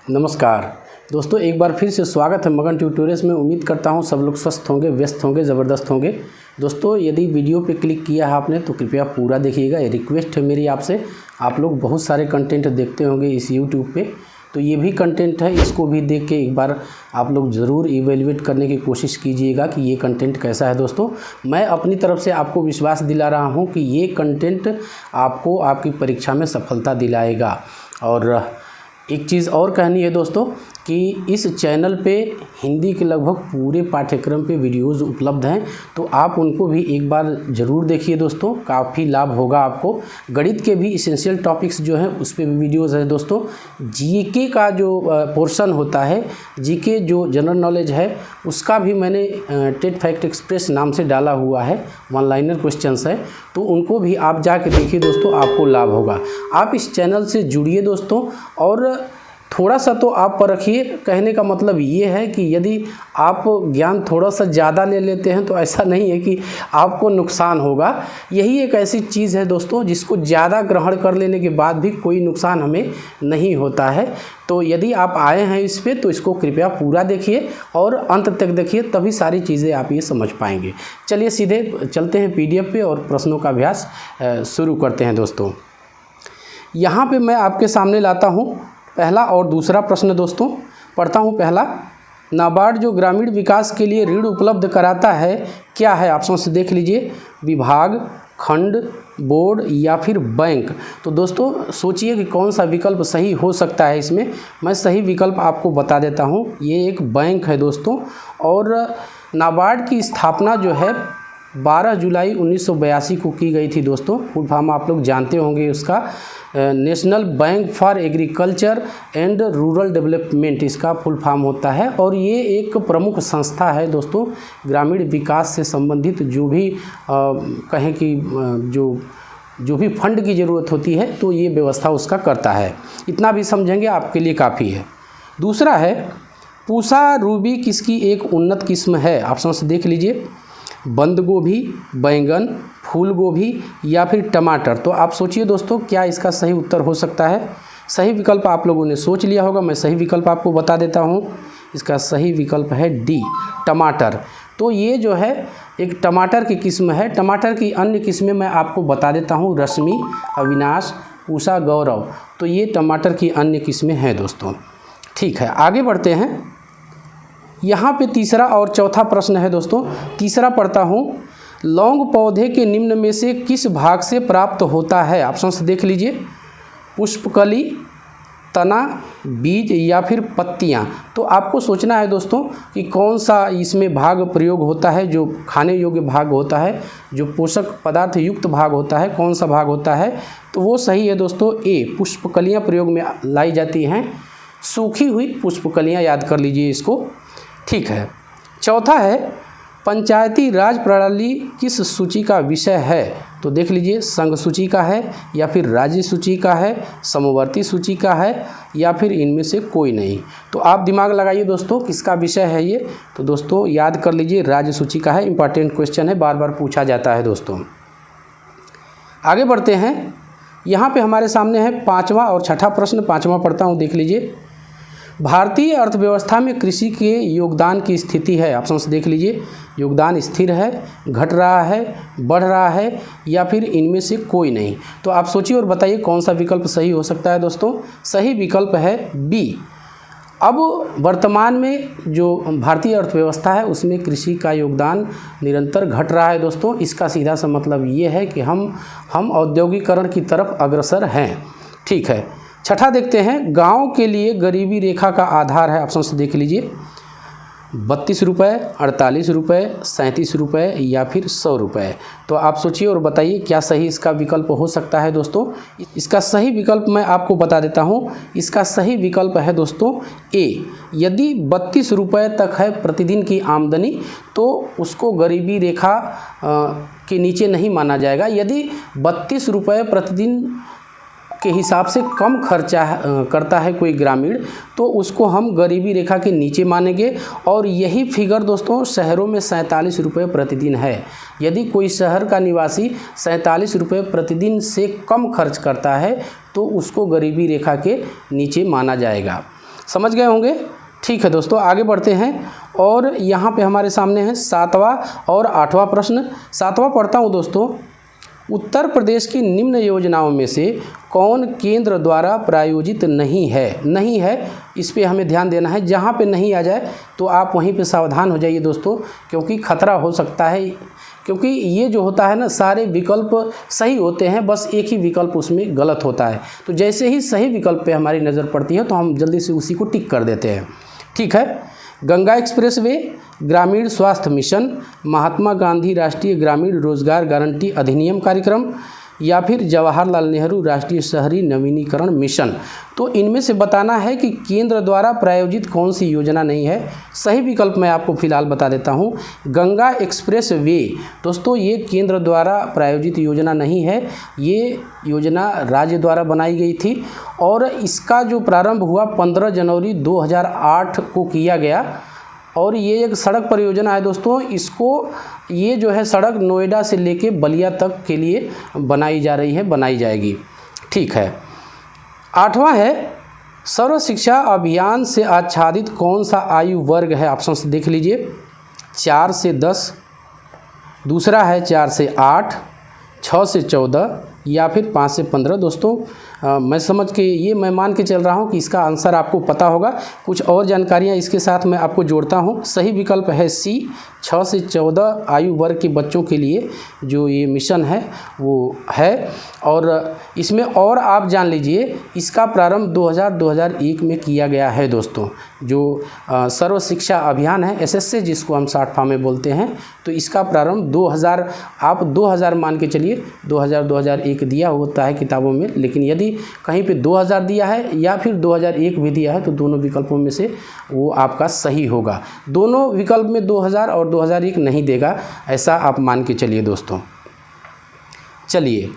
नमस्कार दोस्तों, एक बार फिर से स्वागत है मगन ट्यूटोरियल्स में। उम्मीद करता हूं सब लोग स्वस्थ होंगे, व्यस्त होंगे, ज़बरदस्त होंगे। दोस्तों, यदि वीडियो पे क्लिक किया है आपने तो कृपया पूरा देखिएगा। ये रिक्वेस्ट है मेरी आपसे। आप लोग बहुत सारे कंटेंट देखते होंगे इस यूट्यूब पे, तो ये भी कंटेंट है, इसको भी देख के एक बार आप लोग ज़रूर इवेल्युएट करने की कोशिश कीजिएगा कि ये कंटेंट कैसा है। दोस्तों, मैं अपनी तरफ से आपको विश्वास दिला रहा हूँ कि ये कंटेंट आपको आपकी परीक्षा में सफलता दिलाएगा। और एक चीज़ और कहनी है दोस्तों कि इस चैनल पे हिंदी के लगभग पूरे पाठ्यक्रम पे वीडियोज़ उपलब्ध हैं, तो आप उनको भी एक बार ज़रूर देखिए दोस्तों, काफ़ी लाभ होगा आपको। गणित के भी इसेंशियल टॉपिक्स जो हैं उस पे भी वीडियोज़ हैं दोस्तों। जीके का जो पोर्शन होता है, जीके जो जनरल नॉलेज है, उसका भी मैंने टेट फैक्ट एक्सप्रेस नाम से डाला हुआ है, वन लाइनर क्वेश्चंस है, तो उनको भी आप जाके देखिए दोस्तों, आपको लाभ होगा। आप इस चैनल से जुड़िए दोस्तों, और थोड़ा सा तो आप परखिए। कहने का मतलब ये है कि यदि आप ज्ञान थोड़ा सा ज़्यादा ले लेते हैं तो ऐसा नहीं है कि आपको नुकसान होगा। यही एक ऐसी चीज़ है दोस्तों जिसको ज़्यादा ग्रहण कर लेने के बाद भी कोई नुकसान हमें नहीं होता है। तो यदि आप आए हैं इस पे तो इसको कृपया पूरा देखिए और अंत तक देखिए, तभी सारी चीज़ें आप ये समझ पाएंगे। चलिए सीधे चलते हैं PDF पे और प्रश्नों का अभ्यास शुरू करते हैं दोस्तों। यहाँ पे मैं आपके सामने लाता हूँ पहला और दूसरा प्रश्न दोस्तों। पढ़ता हूँ पहला। नाबार्ड जो ग्रामीण विकास के लिए ऋण उपलब्ध कराता है क्या है? ऑप्शन से देख लीजिए, विभाग, खंड, बोर्ड या फिर बैंक। तो दोस्तों सोचिए कि कौन सा विकल्प सही हो सकता है। इसमें मैं सही विकल्प आपको बता देता हूँ। ये एक बैंक है दोस्तों, और नाबार्ड की स्थापना जो है 12 जुलाई 1982 को की गई थी दोस्तों। फुल फॉर्म आप लोग जानते होंगे उसका, national bank for agriculture and rural development इसका फुल फॉर्म होता है। और ये एक प्रमुख संस्था है दोस्तों, ग्रामीण विकास से संबंधित जो भी कहें कि जो भी फंड की ज़रूरत होती है तो ये व्यवस्था उसका करता है। इतना भी समझेंगे आपके लिए काफ़ी है। दूसरा है, पूसा रूबी किसकी एक उन्नत किस्म है? ऑप्शन से देख लीजिए, बंद गोभी, बैंगन, फूल गोभी या फिर टमाटर। तो आप सोचिए दोस्तों, क्या इसका सही उत्तर हो सकता है? सही विकल्प आप लोगों ने सोच लिया होगा, मैं सही विकल्प आपको बता देता हूँ। इसका सही विकल्प है डी, टमाटर। तो ये जो है एक टमाटर की किस्म है। टमाटर की अन्य किस्में मैं आपको बता देता हूँ, रश्मि, अविनाश, पूसा, गौरव। तो ये टमाटर की अन्य किस्में हैं दोस्तों। ठीक है, आगे बढ़ते हैं। यहाँ पे तीसरा और चौथा प्रश्न है दोस्तों। तीसरा पढ़ता हूँ, लौंग पौधे के निम्न में से किस भाग से प्राप्त होता है? ऑप्शन से देख लीजिए, पुष्पकली, तना, बीज या फिर पत्तियाँ। तो आपको सोचना है दोस्तों कि कौन सा इसमें भाग प्रयोग होता है, जो खाने योग्य भाग होता है, जो पोषक पदार्थ युक्त भाग होता है, कौन सा भाग होता है? तो वो सही है दोस्तों, ए, पुष्पकलियाँ प्रयोग में लाई जाती हैं। सूखी हुई पुष्पकलियाँ, याद कर लीजिए इसको। ठीक है, चौथा है, पंचायती राज प्रणाली किस सूची का विषय है? तो देख लीजिए, संघ सूची का है या फिर राज्य सूची का है, समवर्ती सूची का है या फिर इनमें से कोई नहीं। तो आप दिमाग लगाइए दोस्तों, किसका विषय है ये? तो दोस्तों याद कर लीजिए, राज्य सूची का है। इंपॉर्टेंट क्वेश्चन है, बार बार पूछा जाता है दोस्तों। आगे बढ़ते हैं। यहाँ पे हमारे सामने है पाँचवा और छठा प्रश्न। पाँचवा पढ़ता हूँ, देख लीजिए, भारतीय अर्थव्यवस्था में कृषि के योगदान की स्थिति है। ऑप्शन से देख लीजिए, योगदान स्थिर है, घट रहा है, बढ़ रहा है या फिर इनमें से कोई नहीं। तो आप सोचिए और बताइए कौन सा विकल्प सही हो सकता है दोस्तों। सही विकल्प है बी। अब वर्तमान में जो भारतीय अर्थव्यवस्था है उसमें कृषि का योगदान निरंतर घट रहा है दोस्तों। इसका सीधा सा मतलब ये है कि हम औद्योगिकरण की तरफ अग्रसर हैं। ठीक है, छठा देखते हैं। गांव के लिए गरीबी रेखा का आधार है। ऑप्शन से देख लीजिए, 32 रुपये, 48 रुपये, 37 रुपये या फिर 100 रुपये। तो आप सोचिए और बताइए क्या सही इसका विकल्प हो सकता है दोस्तों। इसका सही विकल्प मैं आपको बता देता हूँ। इसका सही विकल्प है दोस्तों ए। यदि 32 रुपये तक है प्रतिदिन की आमदनी तो उसको गरीबी रेखा के नीचे नहीं माना जाएगा। यदि 32 रुपये प्रतिदिन के हिसाब से कम खर्चा करता है कोई ग्रामीण, तो उसको हम गरीबी रेखा के नीचे मानेंगे। और यही फिगर दोस्तों शहरों में 47 रुपये प्रतिदिन है। यदि कोई शहर का निवासी 47 रुपये प्रतिदिन से कम खर्च करता है तो उसको गरीबी रेखा के नीचे माना जाएगा। समझ गए होंगे। ठीक है दोस्तों, आगे बढ़ते हैं और यहाँ पे हमारे सामने है 7वां और 8वां प्रश्न। 7वां पढ़ता हूँ दोस्तों। उत्तर प्रदेश की निम्न योजनाओं में से कौन केंद्र द्वारा प्रायोजित नहीं है, इस पे हमें ध्यान देना है। जहाँ पे नहीं आ जाए तो आप वहीं पे सावधान हो जाइए दोस्तों, क्योंकि खतरा हो सकता है। क्योंकि ये जो होता है ना, सारे विकल्प सही होते हैं, बस एक ही विकल्प उसमें गलत होता है। तो जैसे ही सही विकल्प पे हमारी नज़र पड़ती है तो हम जल्दी से उसी को टिक कर देते हैं। ठीक है, गंगा एक्सप्रेसवे, ग्रामीण स्वास्थ्य मिशन, महात्मा गांधी राष्ट्रीय ग्रामीण रोजगार गारंटी अधिनियम कार्यक्रम, या फिर जवाहरलाल नेहरू राष्ट्रीय शहरी नवीनीकरण मिशन। तो इनमें से बताना है कि केंद्र द्वारा प्रायोजित कौन सी योजना नहीं है। सही विकल्प मैं आपको फिलहाल बता देता हूँ, गंगा एक्सप्रेस वे। दोस्तों ये केंद्र द्वारा प्रायोजित योजना नहीं है, ये योजना राज्य द्वारा बनाई गई थी और इसका जो प्रारंभ हुआ 15 जनवरी 2008 को किया गया। और ये एक सड़क परियोजना है दोस्तों। ये जो है सड़क नोएडा से लेके बलिया तक के लिए बनाई जाएगी। ठीक है, 8वां है सर्व शिक्षा अभियान से आच्छादित कौन सा आयु वर्ग है। ऑप्शन देख लीजिए, 4 से 10, दूसरा है 4 से 8, 6 से 14 या फिर 5 से 15। दोस्तों मैं मान के चल रहा हूँ कि इसका आंसर आपको पता होगा। कुछ और जानकारियाँ इसके साथ मैं आपको जोड़ता हूँ। सही विकल्प है सी, 6 से 14 आयु वर्ग के बच्चों के लिए जो ये मिशन है वो है। और इसमें और आप जान लीजिए, इसका प्रारंभ 2001 में किया गया है दोस्तों। जो सर्व शिक्षा अभियान है, SSA जिसको हम शॉर्ट फॉर्म में बोलते हैं, तो इसका प्रारंभ 2000 मान के चलिए, 2001 दिया होता है किताबों में, लेकिन यदि कहीं पे 2000 दिया है या फिर 2001 भी दिया है तो दोनों विकल्पों में से वो आपका सही होगा। दोनों विकल्प में 2000 और 2001 नहीं देगा, ऐसा आप मान के चलिए दोस्तों। चलिए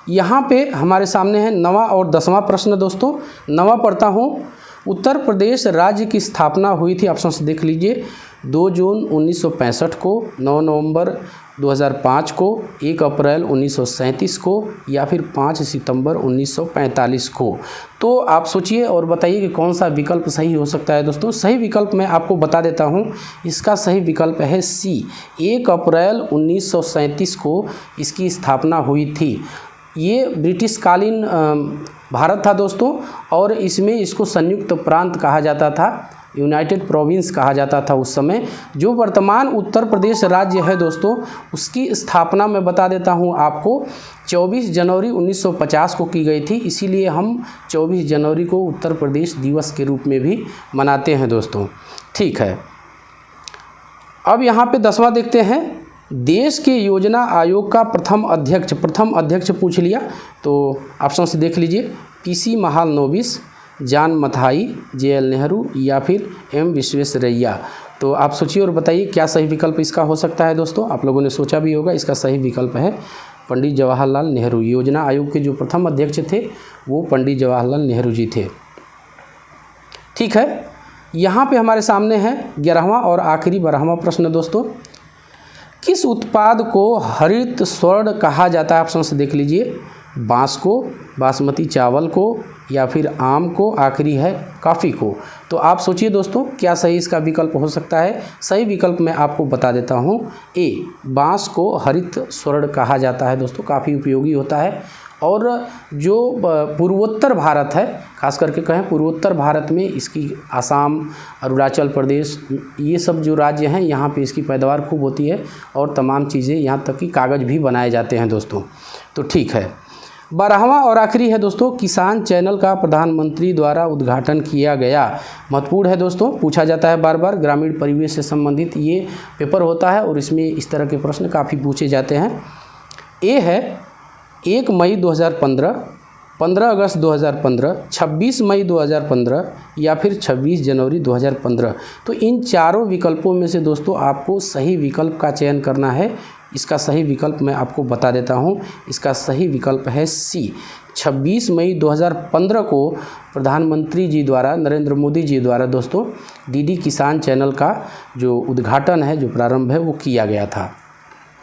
यहाँ पे हमारे सामने है 9वां और 10वां प्रश्न दोस्तों। 9वां पढ़ता हूँ। उत्तर प्रदेश राज्य की स्थापना हुई थी, ऑप्शन देख लीजिए, 2 जून 1965 को, 9 नवंबर 2005 को, 1 अप्रैल 1937 को या फिर 5 सितंबर 1945 को। तो आप सोचिए और बताइए कि कौन सा विकल्प सही हो सकता है दोस्तों। सही विकल्प मैं आपको बता देता हूँ, इसका सही विकल्प है सी, 1 अप्रैल 1937 को इसकी स्थापना हुई थी। ये ब्रिटिश कालीन भारत था दोस्तों, और इसमें इसको संयुक्त प्रांत कहा जाता था, यूनाइटेड प्रोविंस कहा जाता था उस समय। जो वर्तमान उत्तर प्रदेश राज्य है दोस्तों, उसकी स्थापना मैं बता देता हूँ आपको, 24 जनवरी 1950 को की गई थी। इसीलिए हम 24 जनवरी को उत्तर प्रदेश दिवस के रूप में भी मनाते हैं दोस्तों। ठीक है, अब यहाँ पे 10वां देखते हैं। देश के योजना आयोग का प्रथम अध्यक्ष पूछ लिया, तो ऑप्शन से देख लीजिए, PC Mahalanobis, John Mathai, JL Nehru या फिर M विश्वेश्वरैया। तो आप सोचिए और बताइए क्या सही विकल्प इसका हो सकता है दोस्तों। आप लोगों ने सोचा भी होगा, इसका सही विकल्प है पंडित जवाहरलाल नेहरू। योजना आयोग के जो प्रथम अध्यक्ष थे वो पंडित जवाहरलाल नेहरू जी थे। ठीक है, यहाँ पे हमारे सामने है 11वां और आखिरी 12वां प्रश्न दोस्तों। किस उत्पाद को हरित स्वर्ण कहा जाता है। ऑप्शन से देख लीजिए, बांस को, बासमती चावल को या फिर आम को, आखिरी है कॉफ़ी को। तो आप सोचिए दोस्तों क्या सही इसका विकल्प हो सकता है। सही विकल्प मैं आपको बता देता हूँ, ए, बांस को हरित स्वर्ण कहा जाता है दोस्तों। काफ़ी उपयोगी होता है और जो पूर्वोत्तर भारत है, खास करके कहें पूर्वोत्तर भारत में इसकी आसाम, अरुणाचल प्रदेश, ये सब जो राज्य हैं यहाँ पे इसकी पैदावार खूब होती है और तमाम चीज़ें, यहाँ तक कि कागज़ भी बनाए जाते हैं दोस्तों। तो ठीक है, 12वां और आखिरी है दोस्तों, किसान चैनल का प्रधानमंत्री द्वारा उद्घाटन किया गया। महत्वपूर्ण है दोस्तों, पूछा जाता है बार बार, ग्रामीण परिवेश से संबंधित ये पेपर होता है और इसमें इस तरह के प्रश्न काफ़ी पूछे जाते हैं। ए है 1 मई 2015, 15 अगस्त 2015, 26 मई 2015 या फिर 26 जनवरी 2015। तो इन चारों विकल्पों में से दोस्तों आपको सही विकल्प का चयन करना है। इसका सही विकल्प मैं आपको बता देता हूँ, इसका सही विकल्प है सी, 26 मई 2015 को प्रधानमंत्री जी द्वारा, नरेंद्र मोदी जी द्वारा दोस्तों DD किसान चैनल का जो उद्घाटन है, जो प्रारंभ है, वो किया गया था।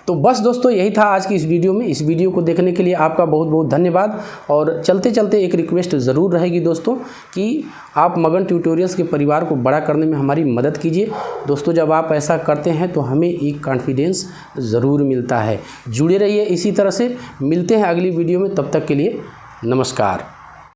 तो बस दोस्तों यही था आज की इस वीडियो में। इस वीडियो को देखने के लिए आपका बहुत बहुत धन्यवाद। और चलते चलते एक रिक्वेस्ट ज़रूर रहेगी दोस्तों कि आप मगन ट्यूटोरियल्स के परिवार को बड़ा करने में हमारी मदद कीजिए। दोस्तों जब आप ऐसा करते हैं तो हमें एक कॉन्फिडेंस ज़रूर मिलता है। जुड़े रहिए इसी तरह से। मिलते हैं अगली वीडियो में, तब तक के लिए नमस्कार।